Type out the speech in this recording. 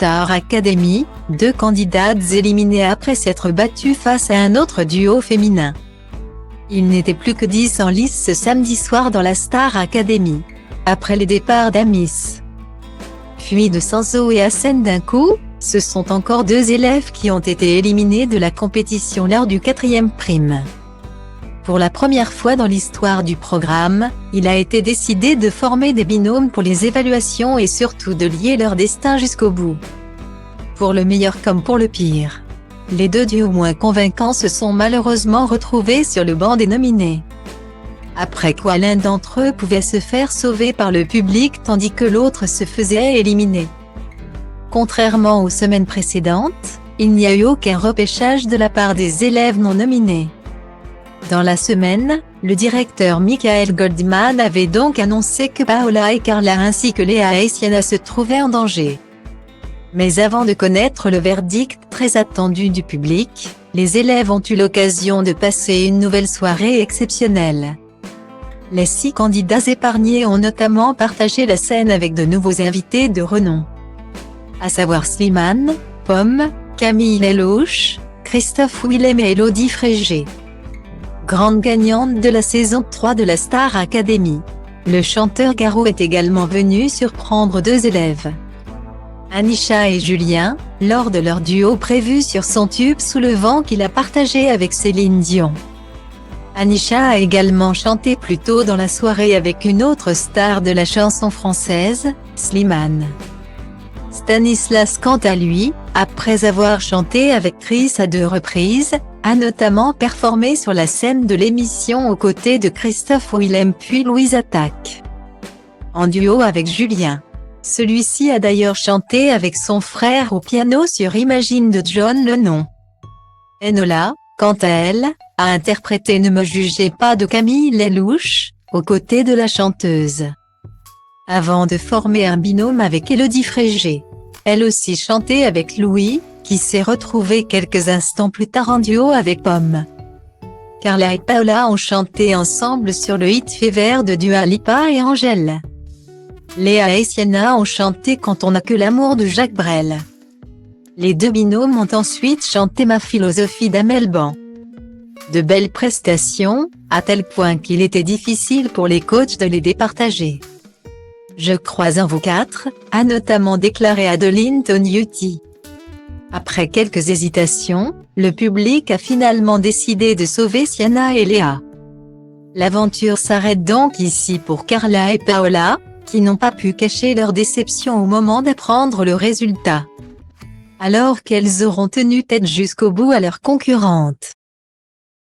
Star Academy, 2 candidates éliminées après s'être battues face à un autre duo féminin. Il n'était plus que 10 en lice ce samedi soir dans la Star Academy. Après les départs d'Amis, puis de Sanzo et Hassen d'un coup, ce sont encore 2 élèves qui ont été éliminés de la compétition lors du 4e prime. Pour la première fois dans l'histoire du programme, il a été décidé de former des binômes pour les évaluations et surtout de lier leur destin jusqu'au bout. Pour le meilleur comme pour le pire, les 2 duos moins convaincants se sont malheureusement retrouvés sur le banc des nominés. Après quoi l'un d'entre eux pouvait se faire sauver par le public tandis que l'autre se faisait éliminer. Contrairement aux semaines précédentes, il n'y a eu aucun repêchage de la part des élèves non nominés. Dans la semaine, le directeur Michael Goldman avait donc annoncé que Paola et Carla ainsi que Léa et Sienna se trouvaient en danger. Mais avant de connaître le verdict très attendu du public, les élèves ont eu l'occasion de passer une nouvelle soirée exceptionnelle. Les 6 candidats épargnés ont notamment partagé la scène avec de nouveaux invités de renom, à savoir Slimane, Pomme, Camille Lelouch, Christophe Willem et Elodie Frégé. Grande gagnante de la saison 3 de la Star Academy, le chanteur Garo est également venu surprendre 2 élèves, Anisha et Julien, lors de leur duo prévu sur son tube Sous le vent qu'il a partagé avec Céline Dion. Anisha a également chanté plus tôt dans la soirée avec une autre star de la chanson française, Slimane. Stanislas quant à lui, après avoir chanté avec Chris à 2 reprises, a notamment performé sur la scène de l'émission aux côtés de Christophe Willem puis Louise Attaque. En duo avec Julien. Celui-ci a d'ailleurs chanté avec son frère au piano sur Imagine de John Lennon. Enola, quant à elle, a interprété Ne me jugez pas de Camille Lelouch, aux côtés de la chanteuse, avant de former un binôme avec Elodie Frégé. Elle aussi chanté avec Louis, qui s'est retrouvé quelques instants plus tard en duo avec Pomme. Carla et Paola ont chanté ensemble sur le hit Fever de Dua Lipa et Angèle. Léa et Sienna ont chanté Quand on n'a que l'amour de Jacques Brel. Les 2 binômes ont ensuite chanté Ma philosophie d'Amel Ban. De belles prestations, à tel point qu'il était difficile pour les coachs de les départager. Je crois en vous 4, a notamment déclaré Adeline Tognuti. Après quelques hésitations, le public a finalement décidé de sauver Sienna et Léa. L'aventure s'arrête donc ici pour Carla et Paola, qui n'ont pas pu cacher leur déception au moment d'apprendre le résultat, alors qu'elles auront tenu tête jusqu'au bout à leurs concurrentes.